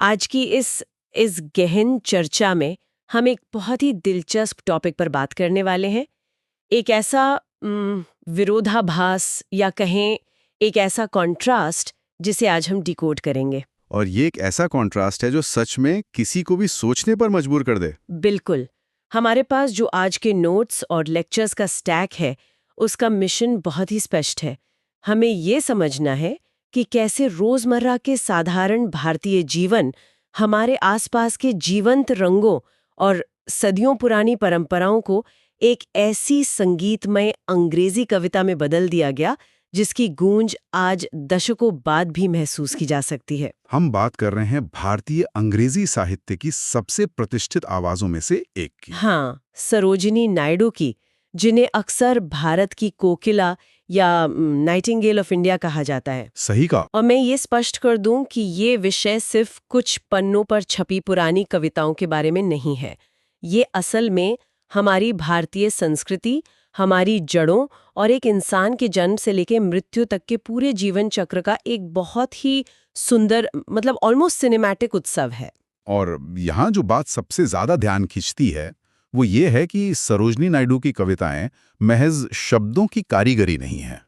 आज की इस गहन चर्चा में हम एक बहुत ही दिलचस्प टॉपिक पर बात करने वाले हैं। एक ऐसा विरोधाभास या कहें एक ऐसा कॉन्ट्रास्ट जिसे आज हम डिकोड करेंगे। और ये एक ऐसा कॉन्ट्रास्ट है जो सच में किसी को भी सोचने पर मजबूर कर दे। बिल्कुल। हमारे पास जो आज के नोट्स और लेक्चर्स का स्टैक है, उसका मिशन बहुत ही स्पष्ट है। हमें ये समझना है कि कैसे रोजमर्रा के साधारण भारतीय जीवन हमारे आसपास के जीवंत रंगों और सदियों पुरानी परंपराओं को एक ऐसी संगीतमय अंग्रेजी कविता में बदल दिया गया जिसकी गूंज आज दशकों बाद भी महसूस की जा सकती है। हम बात कर रहे हैं भारतीय अंग्रेजी साहित्य की सबसे प्रतिष्ठित आवाजों में से एक की। हाँ, सरोजिनी नायडू की, जिन्हें अक्सर भारत की कोकिला या नाइटिंगेल ऑफ इंडिया कहा जाता है। सही कहा। और मैं ये स्पष्ट कर दूं कि ये विषय सिर्फ कुछ पन्नों पर छपी पुरानी कविताओं के बारे में नहीं है। ये असल में हमारी भारतीय संस्कृति, हमारी जड़ों और एक इंसान के जन्म से लेकर मृत्यु तक के पूरे जीवन चक्र का एक बहुत ही सुंदर, मतलब ऑलमोस्ट सिनेमैटिक उत्सव है। और यहाँ जो बात सबसे ज्यादा ध्यान खींचती है वो ये है कि सरोजनी नायडू की कविताएं महज शब्दों की कारीगरी नहीं है।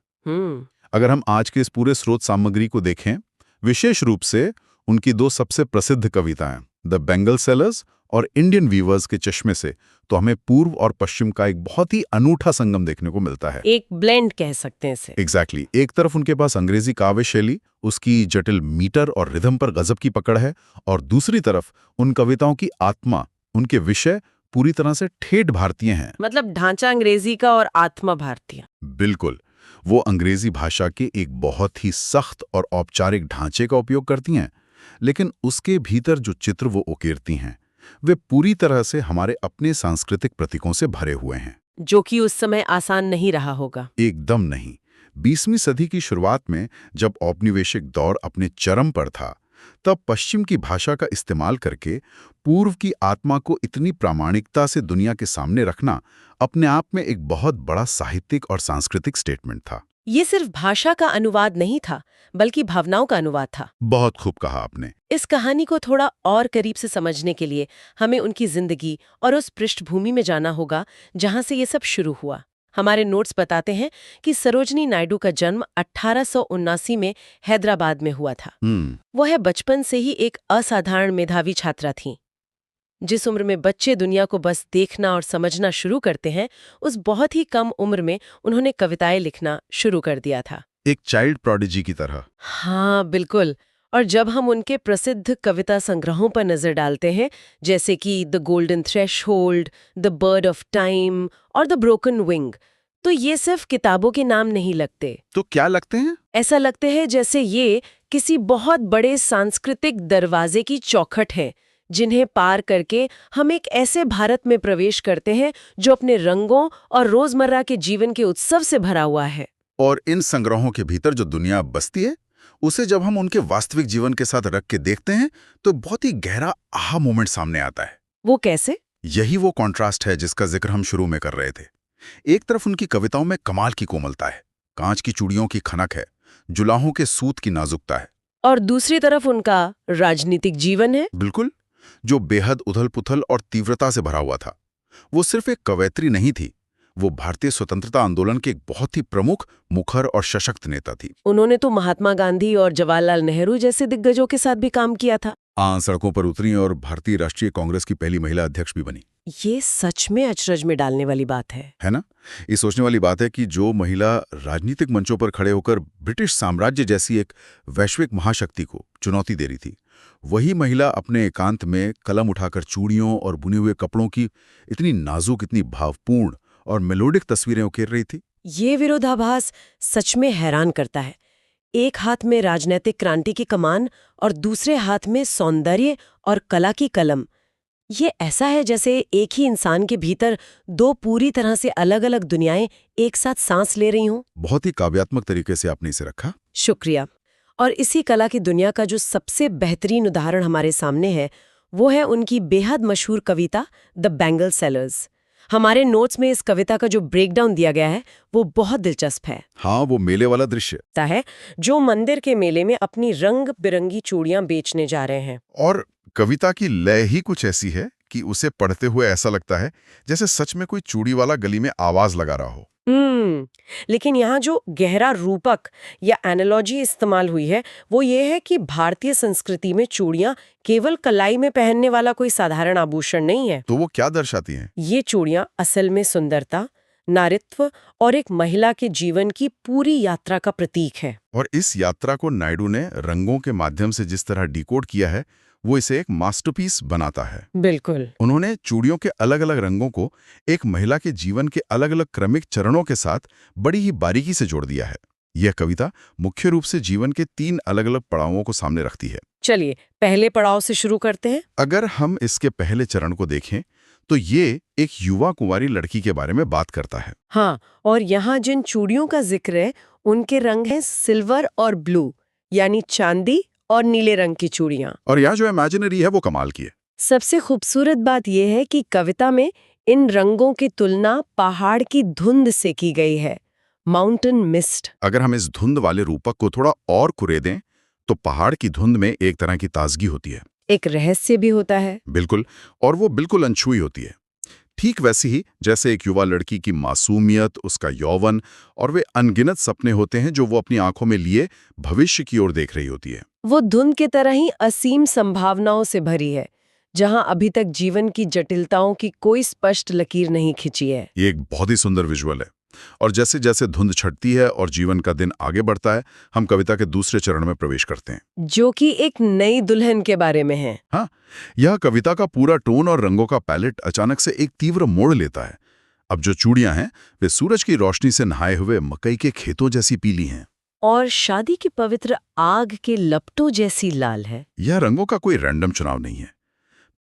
अगर हम आज के इस पूरे स्रोत सामग्री को देखें, विशेष रूप से उनकी दो सबसे प्रसिद्ध कविताएं द बेंगल सेलर्स और इंडियन वीवर्स के चश्मे से, तो हमें पूर्व और पश्चिम का एक बहुत ही अनूठा संगम देखने को मिलता है। एक ब्लेंड कह सकते हैं इसे। एग्जैक्टली। एक तरफ उनके पास अंग्रेजी काव्य शैली, उसकी जटिल मीटर और रिदम पर गजब की पकड़ है, और दूसरी तरफ उन कविताओं की आत्मा, उनके विषय पूरी तरह से ठेठ भारतीय हैं। मतलब ढांचा अंग्रेजी का और आत्मा भारतीय। बिल्कुल। वो अंग्रेजी भाषा के एक बहुत ही सख्त और औपचारिक ढांचे का उपयोग करती हैं, लेकिन उसके भीतर जो चित्र वो उकेरती हैं वे पूरी तरह से हमारे अपने सांस्कृतिक प्रतीकों से भरे हुए हैं, जो कि उस समय आसान नहीं रहा होगा। एकदम नहीं। 20वीं सदी की शुरुआत में जब औपनिवेशिक दौर अपने चरम पर था, तब पश्चिम की भाषा का इस्तेमाल करके पूर्व की आत्मा को इतनी प्रामाणिकता से दुनिया के सामने रखना अपने आप में एक बहुत बड़ा साहित्यिक और सांस्कृतिक स्टेटमेंट था। ये सिर्फ भाषा का अनुवाद नहीं था, बल्कि भावनाओं का अनुवाद था। बहुत खूब कहा आपने। इस कहानी को थोड़ा और करीब से समझने के लिए हमें उनकी जिंदगी और उस पृष्ठभूमि में जाना होगा जहां से ये सब शुरू हुआ। हमारे नोट्स बताते हैं कि सरोजनी नायडू का जन्म 1879 में हैदराबाद में हुआ था। वह बचपन से ही एक असाधारण मेधावी छात्रा थीं। जिस उम्र में बच्चे दुनिया को बस देखना और समझना शुरू करते हैं, उस बहुत ही कम उम्र में उन्होंने कविताएं लिखना शुरू कर दिया था। एक चाइल्ड प्रोडिजी की तरह। हाँ, बिल्कुल। और जब हम उनके प्रसिद्ध कविता संग्रहों पर नजर डालते हैं, जैसे कि the golden threshold, the bird of time और द ब्रोकन विंग, तो ये सिर्फ किताबों के नाम नहीं लगते। तो क्या लगते हैं? ऐसा लगते हैं जैसे ये किसी बहुत बड़े सांस्कृतिक दरवाजे की चौखट है, जिन्हें पार करके हम एक ऐसे भारत में प्रवेश करते हैं जो अपने रंगों और रोजमर्रा के जीवन के उत्सव से भरा हुआ है। और इन संग्रहों के भीतर जो दुनिया बसती है, उसे जब हम उनके वास्तविक जीवन के साथ रख के देखते हैं तो बहुत ही गहरा आहा मोमेंट सामने आता है। वो कैसे? यही वो कॉन्ट्रास्ट है जिसका जिक्र हम शुरू में कर रहे थे। एक तरफ उनकी कविताओं में कमाल की कोमलता है, कांच की चूड़ियों की खनक है, जुलाहों के सूत की नाजुकता है, और दूसरी तरफ उनका राजनीतिक जीवन है। बिल्कुल, जो बेहद उथल-पुथल और तीव्रता से भरा हुआ था। वो सिर्फ एक कवयित्री नहीं थी, वो भारतीय स्वतंत्रता आंदोलन के एक बहुत ही प्रमुख, मुखर और सशक्त नेता थी। उन्होंने तो महात्मा गांधी और जवाहरलाल नेहरू जैसे दिग्गजों के साथ भी काम किया था। सड़कों पर उतरी और भारतीय राष्ट्रीय कांग्रेस की पहली महिला अध्यक्ष भी बनी। ये सच में अचरज में डालने वाली बात है ना? ये सोचने वाली बात है कि जो महिला राजनीतिक मंचों पर खड़े होकर ब्रिटिश साम्राज्य जैसी एक वैश्विक महाशक्ति को चुनौती दे रही थी, वही महिला अपने एकांत में कलम उठाकर चूड़ियों और बुने हुए कपड़ों की इतनी नाजुक, इतनी भावपूर्ण और मेलोडिक तस्वीरें उकेर रही थी। ये विरोधाभास सच में हैरान करता है। एक हाथ में राजनीतिक क्रांति की कमान और दूसरे हाथ में सौंदर्य और कला की कलम। ये ऐसा है जैसे एक ही इंसान के भीतर दो पूरी तरह से अलग अलग दुनियाएं एक साथ सांस ले रही हों। बहुत ही काव्यात्मक तरीके से आपने इसे रखा। शुक्रिया। और इसी कला की दुनिया का जो सबसे बेहतरीन उदाहरण हमारे सामने है, वो है उनकी बेहद मशहूर कविता द बेंगल सेलर्स। हमारे नोट्स में इस कविता का जो ब्रेकडाउन दिया गया है वो बहुत दिलचस्प है। हाँ, वो मेले वाला दृश्य है जो मंदिर के मेले में अपनी रंग बिरंगी चूड़ियां बेचने जा रहे हैं। और कविता की लय ही कुछ ऐसी है कि उसे पढ़ते हुए ऐसा लगता है जैसे सच में कोई चूड़ी वाला गली में आवाज लगा रहा हो। लेकिन यहाँ जो गहरा रूपक या एनालॉजी इस्तेमाल हुई है वो ये है कि भारतीय संस्कृति में चूड़ियां केवल कलाई में पहनने वाला कोई साधारण आभूषण नहीं है। तो वो क्या दर्शाती हैं? ये चूड़ियां असल में सुंदरता, नारित्व और एक महिला के जीवन की पूरी यात्रा का प्रतीक है। और इस यात्रा को नायडू ने रंगों के माध्यम से जिस तरह डिकोड किया है वो इसे एक मास्टरपीस बनाता है। बिल्कुल। उन्होंने चूड़ियों के अलग अलग रंगों को एक महिला के जीवन के अलग अलग क्रमिक चरणों के साथ बड़ी ही बारीकी से जोड़ दिया है। यह कविता मुख्य रूप से जीवन के 3 अलग अलग पड़ावों को सामने रखती है। चलिए पहले पड़ाव से शुरू करते हैं। अगर हम इसके पहले चरण को देखें तो ये एक युवा कुंवारी लड़की के बारे में बात करता है। हाँ, और यहाँ जिन चूड़ियों का जिक्र है उनके रंग हैं सिल्वर और ब्लू, यानी चांदी और नीले रंग की चूड़ियां। और यहाँ जो इमेजिनरी है वो कमाल की है। सबसे खूबसूरत बात यह है कि कविता में इन रंगों की तुलना पहाड़ की धुंध से की गई है, माउंटेन मिस्ट। अगर हम इस धुंध वाले रूपक को थोड़ा और कुरे दें तो पहाड़ की धुंध में एक तरह की ताजगी होती है, एक रहस्य भी होता है। बिल्कुल, और वो बिल्कुल अनछुई होती है। ठीक वैसी ही जैसे एक युवा लड़की की मासूमियत, उसका यौवन और वे अनगिनत सपने होते हैं जो वो अपनी आंखों में लिए भविष्य की ओर देख रही होती है। वो धुंध की तरह ही असीम संभावनाओं से भरी है, जहां अभी तक जीवन की जटिलताओं की कोई स्पष्ट लकीर नहीं खिंची है। ये एक बहुत ही सुंदर विजुअल है। और जैसे जैसे धुंध छटती है और जीवन का दिन आगे बढ़ता है, हम कविता के दूसरे चरण में प्रवेश करते हैं, जो कि एक नई दुल्हन के बारे में है। हाँ, यह कविता का पूरा टोन और रंगों का पैलेट अचानक से एक तीव्र मोड़ लेता है। अब जो चूड़ियां हैं वे सूरज की रोशनी से नहाए हुए मकई के खेतों जैसी पीली हैं और शादी की पवित्र आग के लपटों जैसी लाल है। यह रंगों का कोई रैंडम चुनाव नहीं है।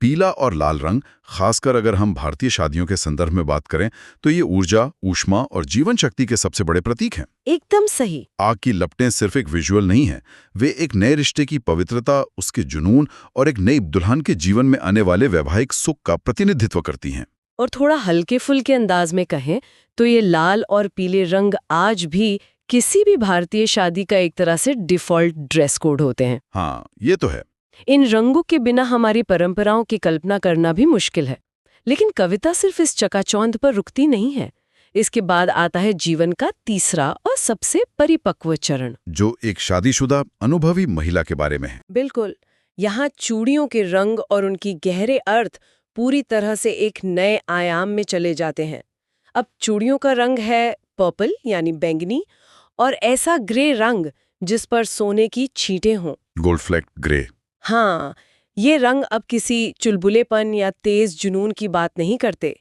पीला और लाल रंग, खासकर अगर हम भारतीय शादियों के संदर्भ में बात करें तो ये ऊर्जा, ऊष्मा और जीवन शक्ति के सबसे बड़े प्रतीक हैं। एकदम सही। आग की लपटें सिर्फ एक विजुअल नहीं है, वे एक नए रिश्ते की पवित्रता, उसके जुनून और एक नई दुल्हन के जीवन में आने वाले वैवाहिक सुख का प्रतिनिधित्व करती हैं। और थोड़ा हल्के फुल्के अंदाज में कहें तो ये लाल और पीले रंग आज भी किसी भी भारतीय शादी का एक तरह से डिफॉल्ट ड्रेस कोड होते हैं। हाँ, ये तो है। इन रंगों के बिना हमारी परंपराओं की कल्पना करना भी मुश्किल है। लेकिन कविता सिर्फ इस चकाचौंध पर रुकती नहीं है। इसके बाद आता है जीवन का तीसरा और सबसे परिपक्व चरण, जो एक शादीशुदा अनुभवी महिला के बारे में है। बिल्कुल। यहाँ चूड़ियों के रंग और उनकी गहरे अर्थ पूरी तरह से एक नए आयाम में चले जाते हैं। अब चूड़ियों का रंग है पर्पल यानी बैंगनी, और ऐसा ग्रे रंग जिस पर सोने की छींटें हों, गोल्ड फ्लेक्ड ग्रे। हाँ, ये रंग अब किसी चुलबुलेपन या तेज जुनून की बात नहीं करते।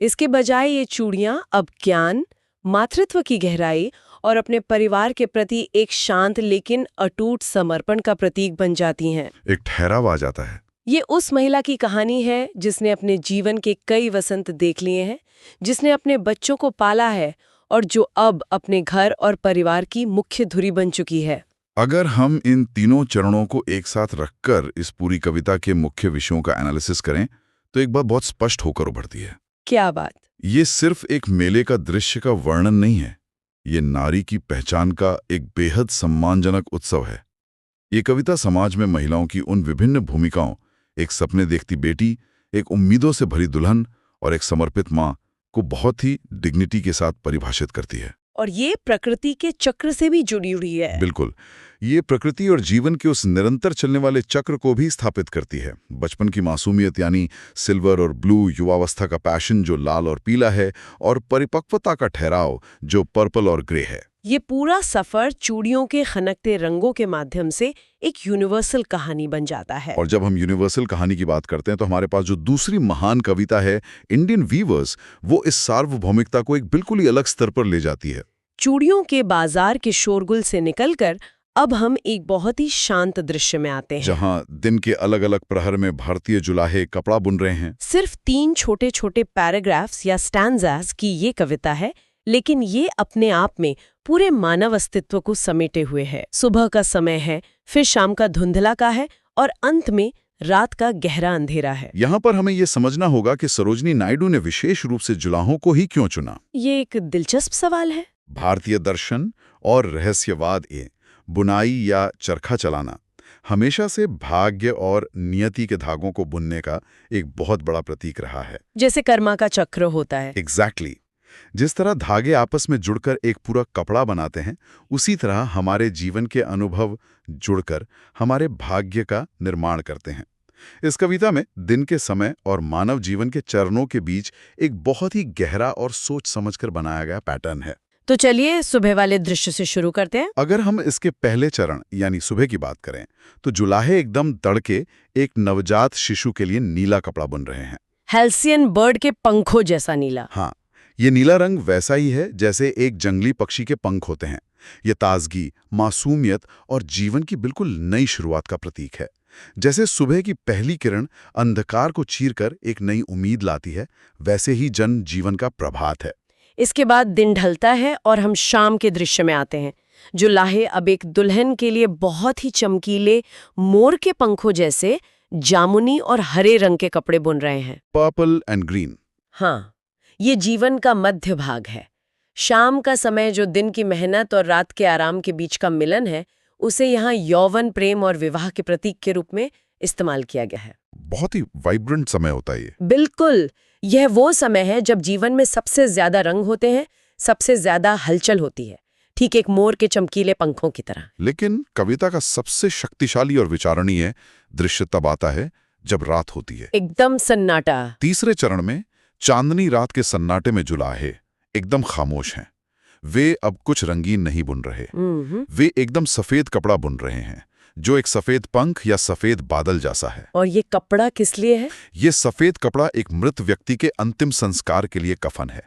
इसके बजाय ये चूड़ियां अब ज्ञान, मातृत्व की गहराई और अपने परिवार के प्रति एक शांत लेकिन अटूट समर्पण का प्रतीक बन जाती हैं। एक ठहराव आ जाता है। ये उस महिला की कहानी है जिसने अपने जीवन के कई वसंत देख लिए हैं, जिसने अपने बच्चों को पाला है और जो अब अपने घर और परिवार की मुख्य धुरी बन चुकी है। अगर हम इन तीनों चरणों को एक साथ रखकर इस पूरी कविता के मुख्य विषयों का एनालिसिस करें तो एक बात बहुत स्पष्ट होकर उभरती है। क्या बात? ये सिर्फ एक मेले का दृश्य का वर्णन नहीं है, ये नारी की पहचान का एक बेहद सम्मानजनक उत्सव है। ये कविता समाज में महिलाओं की उन विभिन्न भूमिकाओं, एक सपने देखती बेटी, एक उम्मीदों से भरी दुल्हन और एक समर्पित माँ को बहुत ही डिग्निटी के साथ परिभाषित करती है। और ये प्रकृति के चक्र से भी जुड़ी हुई है। बिल्कुल, ये प्रकृति और जीवन के उस निरंतर चलने वाले चक्र को भी स्थापित करती है। बचपन की मासूमियत यानी सिल्वर और ब्लू, युवावस्था का पैशन जो लाल और पीला है, और परिपक्वता का ठहराव जो पर्पल और ग्रे है। ये पूरा सफर चूड़ियों के खनकते रंगों के माध्यम से एक यूनिवर्सल कहानी बन जाता है। और जब हम यूनिवर्सल कहानी की बात करते हैं तो हमारे पास जो दूसरी महान कविता है इंडियन वीवर्स, वो इस सार्वभौमिकता को एक बिल्कुल ही अलग स्तर पर ले जाती है। चूड़ियों के बाजार के शोरगुल से निकलकर अब हम एक बहुत ही शांत दृश्य में आते हैं, जहां दिन के अलग अलग प्रहर में भारतीय जुलाहे कपड़ा बुन रहे हैं। सिर्फ 3 छोटे छोटे पैराग्राफ्स या स्टैंजास की ये कविता है, लेकिन ये अपने आप में पूरे मानव अस्तित्व को समेटे हुए है। सुबह का समय है, फिर शाम का धुंधला का है, और अंत में रात का गहरा अंधेरा है। यहाँ पर हमें ये समझना होगा कि सरोजिनी नायडू ने विशेष रूप से जुलाहों को ही क्यों चुना। ये एक दिलचस्प सवाल है। भारतीय दर्शन और रहस्यवाद बुनाई या चरखा चलाना हमेशा से भाग्य और नियति के धागों को बुनने का एक बहुत बड़ा प्रतीक रहा है। जैसे कर्मा का चक्र होता है। एग्जैक्टली। जिस तरह धागे आपस में जुड़कर एक पूरा कपड़ा बनाते हैं, उसी तरह हमारे जीवन के अनुभव जुड़कर हमारे भाग्य का निर्माण करते हैं। इस कविता में दिन के समय और मानव जीवन के चरणों के बीच एक बहुत ही गहरा और सोच समझकर बनाया गया पैटर्न है। तो चलिए सुबह वाले दृश्य से शुरू करते हैं। अगर हम इसके पहले चरण यानी सुबह की बात करें, तो जुलाहे एकदम तड़के एक नवजात शिशु के लिए नीला कपड़ा बुन रहे हैं। हेल्सियन बर्ड के पंखों जैसा नीला। हाँ, ये नीला रंग वैसा ही है जैसे एक जंगली पक्षी के पंख होते हैं। ये ताजगी, मासूमियत और जीवन की बिल्कुल नई शुरुआत का प्रतीक है। जैसे सुबह की पहली किरण अंधकार को चीरकर एक नई उम्मीद लाती है, वैसे ही जन जीवन का प्रभात है। इसके बाद दिन ढलता है और हम शाम के दृश्य में आते हैं। जुलाहे अब एक दुल्हन के लिए बहुत ही चमकीले मोर के पंखों जैसे जामुनी और हरे रंग के कपड़े बुन रहे हैं। Purple and green. हाँ, ये जीवन का मध्य भाग है। शाम का समय जो दिन की मेहनत और रात के आराम के बीच का मिलन है, उसे यहाँ यौवन, प्रेम और विवाह के प्रतीक के रूप में इस्तेमाल किया गया है। बहुत ही वाइब्रेंट समय होता है ये। बिल्कुल, यह वो समय है जब जीवन में सबसे ज्यादा रंग होते हैं, सबसे ज्यादा हलचल होती है, ठीक एक मोर के चमकीले पंखों की तरह। लेकिन कविता का सबसे शक्तिशाली और विचारणीय दृश्य तब आता है जब रात होती है। एकदम सन्नाटा। तीसरे चरण में चांदनी रात के सन्नाटे में जुलाहे एकदम खामोश हैं। वे अब कुछ रंगीन नहीं बुन रहे, वे एकदम सफेद कपड़ा बुन रहे हैं, जो एक सफेद पंख या सफेद बादल जैसा है। और ये कपड़ा किस लिए है? ये सफेद कपड़ा एक मृत व्यक्ति के अंतिम संस्कार के लिए कफन है।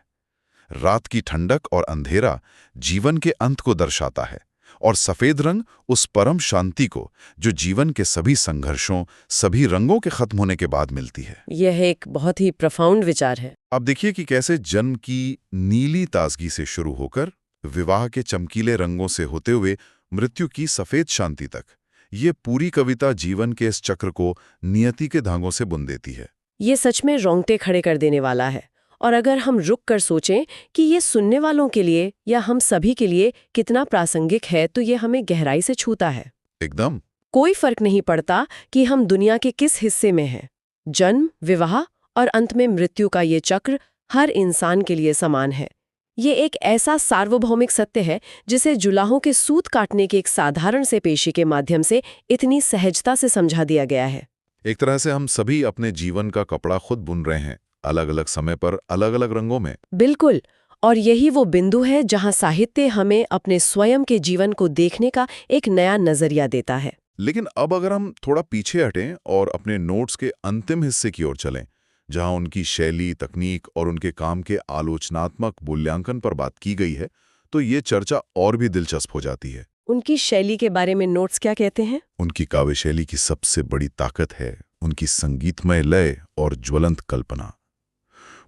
रात की ठंडक और अंधेरा जीवन के अंत को दर्शाता है, और सफेद रंग उस परम शांति को जो जीवन के सभी संघर्षों, सभी रंगों के खत्म होने के बाद मिलती है। यह एक बहुत ही प्रोफाउंड विचार है। अब देखिए कि कैसे जन्म की नीली ताजगी से शुरू होकर विवाह के चमकीले रंगों से होते हुए मृत्यु की सफेद शांति तक, ये पूरी कविता जीवन के इस चक्र को नियति के धागों से बुन देती है। ये सच में रोंगटे खड़े कर देने वाला है। और अगर हम रुक कर सोचें कि ये सुनने वालों के लिए या हम सभी के लिए कितना प्रासंगिक है, तो ये हमें गहराई से छूता है। एकदम। कोई फर्क नहीं पड़ता कि हम दुनिया के किस हिस्से में हैं। जन्म, विवाह और अंत में मृत्यु का ये चक्र हर इंसान के लिए समान है। ये एक ऐसा सार्वभौमिक सत्य है जिसे जुलाहों के सूत काटने के एक साधारण से पेशी के माध्यम से इतनी सहजता से समझा दिया गया है। एक तरह से हम सभी अपने जीवन का कपड़ा खुद बुन रहे हैं, अलग अलग समय पर अलग अलग रंगों में। बिल्कुल, और यही वो बिंदु है जहां साहित्य हमें अपने स्वयं के जीवन को देखने का एक नया नजरिया देता है। लेकिन अब अगर हम थोड़ा पीछे हटें और अपने नोट्स के अंतिम हिस्से की ओर चलें, जहां उनकी शैली, तकनीक और उनके काम के आलोचनात्मक मूल्यांकन पर बात की गई है, तो ये चर्चा और भी दिलचस्प हो जाती है। उनकी शैली के बारे में नोट्स क्या कहते हैं? उनकी काव्य शैली की सबसे बड़ी ताकत है उनकी संगीतमय लय और ज्वलंत कल्पना।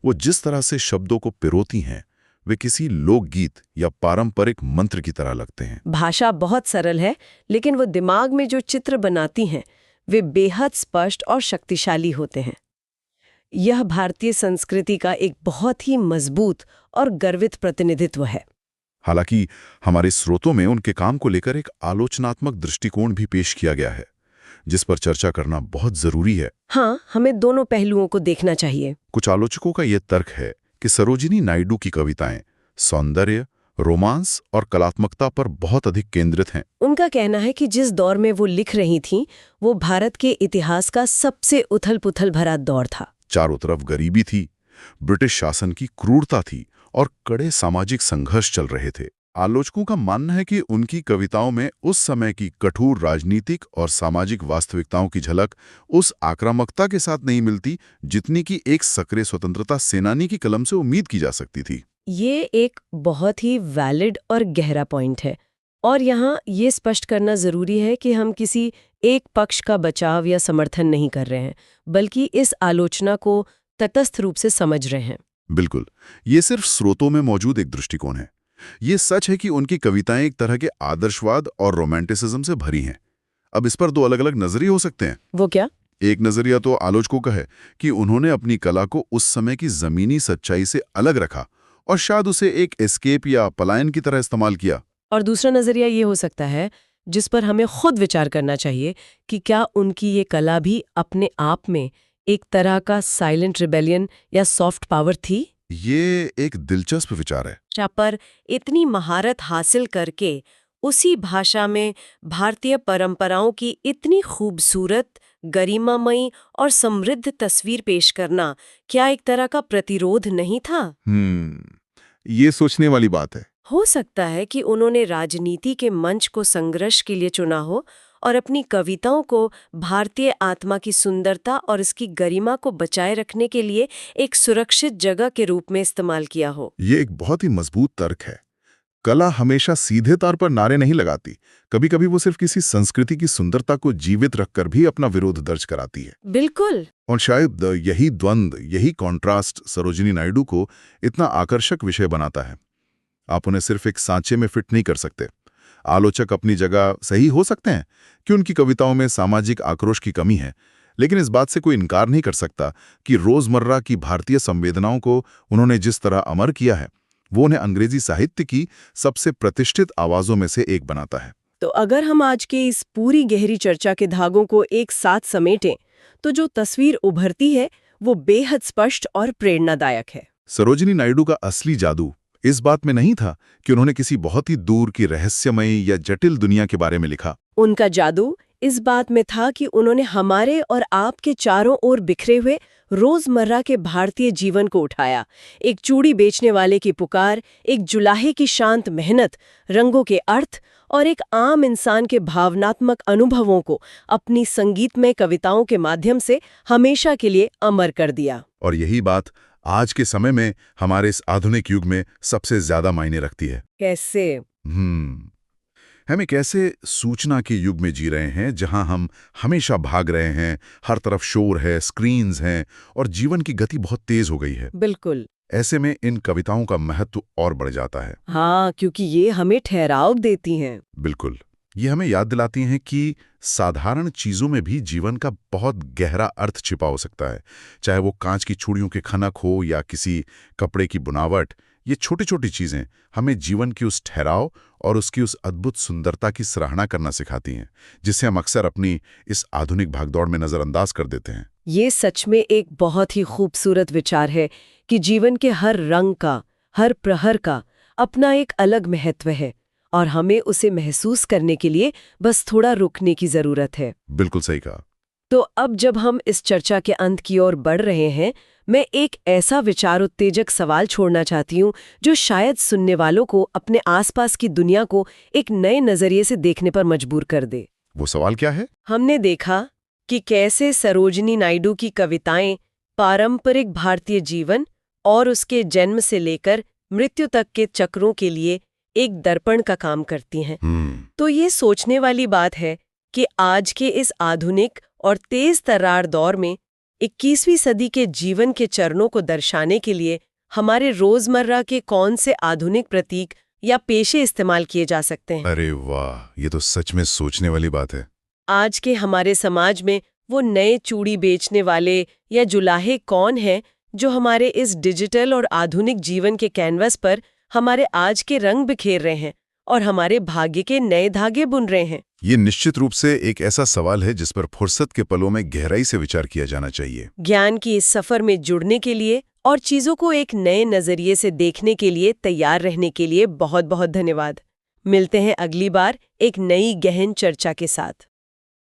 वो जिस तरह से शब्दों को पिरोती हैं, वे किसी लोकगीत या पारंपरिक मंत्र की तरह लगते हैं। भाषा बहुत सरल है, लेकिन वो दिमाग में जो चित्र बनाती हैं, वे बेहद स्पष्ट और शक्तिशाली होते हैं। यह भारतीय संस्कृति का एक बहुत ही मजबूत और गर्वित प्रतिनिधित्व है। हालांकि हमारे स्रोतों में उनके काम को लेकर एक आलोचनात्मक दृष्टिकोण भी पेश किया गया है, जिस पर चर्चा करना बहुत जरूरी है। हाँ, हमें दोनों पहलुओं को देखना चाहिए। कुछ आलोचकों का यह तर्क है कि सरोजिनी नायडू की कविताएं सौंदर्य, रोमांस और कलात्मकता पर बहुत अधिक केंद्रित हैं। उनका कहना है कि जिस दौर में वो लिख रही थीं, वो भारत के इतिहास का सबसे उथल-पुथल भरा दौर था। चारों तरफ गरीबी थी, ब्रिटिश शासन की क्रूरता थी और कड़े सामाजिक संघर्ष चल रहे थे। आलोचकों का मानना है कि उनकी कविताओं में उस समय की कठोर राजनीतिक और सामाजिक वास्तविकताओं की झलक उस आक्रामकता के साथ नहीं मिलती जितनी कि एक सक्रिय स्वतंत्रता सेनानी की कलम से उम्मीद की जा सकती थी। ये एक बहुत ही वैलिड और गहरा पॉइंट है, और यहाँ ये स्पष्ट करना जरूरी है कि हम किसी एक पक्ष का बचाव या समर्थन नहीं कर रहे हैं, बल्कि इस आलोचना को तटस्थ रूप से समझ रहे हैं। बिल्कुल, ये सिर्फ स्रोतों में मौजूद एक दृष्टिकोण है। ये सच है कि उनकी कविताएं एक तरह के आदर्शवाद और रोमांटिसिज्म से भरी हैं। अब इस पर दो अलग अलग नजरिए हो सकते हैं। वो क्या? एक नजरिया तो आलोचकों का है कि उन्होंने अपनी कला को उस समय की जमीनी सच्चाई से अलग रखा और शायद उसे एक एस्केप या पलायन की तरह इस्तेमाल किया। और दूसरा नजरिया ये हो सकता है, जिस पर हमें खुद विचार करना चाहिए, कि क्या उनकी ये कला भी अपने आप में एक तरह का साइलेंट रिबेलियन या सॉफ्ट पावर थी? ये एक दिलचस्प विचार है। पर इतनी महारत हासिल करके उसी भाषा में भारतीय परंपराओं की इतनी खूबसूरत, गरिमामयी और समृद्ध तस्वीर पेश करना क्या एक तरह का प्रतिरोध नहीं था? ये सोचने वाली बात है। हो सकता है कि उन्होंने राजनीति के मंच को संघर्ष के लिए चुना हो और अपनी कविताओं को भारतीय आत्मा की सुंदरता और इसकी गरिमा को बचाए रखने के लिए एक सुरक्षित जगह के रूप में इस्तेमाल किया हो। ये एक बहुत ही मजबूत तर्क है। कला हमेशा सीधे तौर पर नारे नहीं लगाती, कभी कभी वो सिर्फ किसी संस्कृति की सुंदरता को जीवित रखकर भी अपना विरोध दर्ज कराती है। बिल्कुल। और शायद यही द्वंद्व, यही कॉन्ट्रास्ट सरोजिनी नायडू को इतना आकर्षक विषय बनाता है। आप उन्हें सिर्फ एक सांचे में फिट नहीं कर सकते। आलोचक अपनी जगह सही हो सकते हैं कि उनकी कविताओं में सामाजिक आक्रोश की कमी है, लेकिन इस बात से कोई इनकार नहीं कर सकता कि रोजमर्रा की भारतीय संवेदनाओं को उन्होंने जिस तरह अमर किया है, वो उन्हें अंग्रेजी साहित्य की सबसे प्रतिष्ठित आवाजों में से एक बनाता है। तो अगर हम आज के इस पूरी गहरी चर्चा के धागों को एक साथ समेटें, तो जो तस्वीर उभरती है वो बेहद स्पष्ट और प्रेरणादायक है। सरोजिनी नायडू का असली जादू इस बात में नहीं था कि उन्होंने किसी बहुत ही दूर की रहस्यमयी या जटिल दुनिया के बारे में लिखा। उनका जादू इस बात में था कि उन्होंने हमारे और आपके चारों ओर बिखरे हुए रोजमर्रा के भारतीय जीवन को उठाया। एक चूड़ी बेचने वाले की पुकार, एक जुलाहे की शांत मेहनत, रंगों के अर्थ और एक आम इंसान के भावनात्मक अनुभवों को अपनी संगीतमय कविताओं के माध्यम से हमेशा के लिए अमर कर दिया। और यही बात आज के समय में हमारे इस आधुनिक युग में सबसे ज्यादा मायने रखती है। कैसे? हम एक ऐसे सूचना के युग में जी रहे हैं जहां हम हमेशा भाग रहे हैं, हर तरफ शोर है, स्क्रीन्स हैं और जीवन की गति बहुत तेज हो गई है। बिल्कुल। ऐसे में इन कविताओं का महत्व और बढ़ जाता है। हाँ, क्योंकि ये हमें ठहराव देती हैं। बिल्कुल, ये हमें याद दिलाती हैं कि साधारण चीजों में भी जीवन का बहुत गहरा अर्थ छिपा हो सकता है। चाहे वो कांच की चूड़ियों के खनक हो या किसी कपड़े की बुनावट, ये छोटी छोटी चीजें हमें जीवन की उस ठहराव और उसकी उस अद्भुत सुंदरता की सराहना करना सिखाती हैं, जिसे हम अक्सर अपनी इस आधुनिक भागदौड़ में नजरअंदाज कर देते हैं। ये सच में एक बहुत ही खूबसूरत विचार है कि जीवन के हर रंग का, हर प्रहर का अपना एक अलग महत्व है और हमें उसे महसूस करने के लिए बस थोड़ा रुकने की जरूरत है। बिल्कुल सही कहा। तो अब जब हम इस चर्चा के अंत की ओर बढ़ रहे हैं, मैं एक ऐसा विचार उत्तेजक सवाल छोड़ना चाहती हूँ जो शायद सुनने वालों को अपने आसपास की दुनिया को एक नए नजरिए से देखने पर मजबूर कर दे। वो सवाल क्या है? हमने देखा कि कैसे सरोजिनी नायडू की कविताएं पारंपरिक भारतीय जीवन और उसके जन्म से लेकर मृत्यु तक के चक्रों के लिए एक दर्पण का काम करती हैं। तो ये सोचने वाली बात है कि आज के इस आधुनिक और तेज तर्रार दौर में 21वीं सदी के जीवन के चरणों को दर्शाने के लिए हमारे रोजमर्रा के कौन से आधुनिक प्रतीक या पेशे इस्तेमाल किए जा सकते हैं। अरे वाह, ये तो सच में सोचने वाली बात है। आज के हमारे समाज में वो नए चूड़ी बेचने वाले या जुलाहे कौन हैं जो हमारे इस डिजिटल और आधुनिक जीवन के कैनवस पर हमारे आज के रंग बिखेर रहे हैं और हमारे भाग्य के नए धागे बुन रहे हैं। ये निश्चित रूप से एक ऐसा सवाल है जिस पर फुर्सत के पलों में गहराई से विचार किया जाना चाहिए। ज्ञान की इस सफर में जुड़ने के लिए और चीजों को एक नए नजरिए से देखने के लिए तैयार रहने के लिए बहुत बहुत धन्यवाद। मिलते हैं अगली बार एक नई गहन चर्चा के साथ।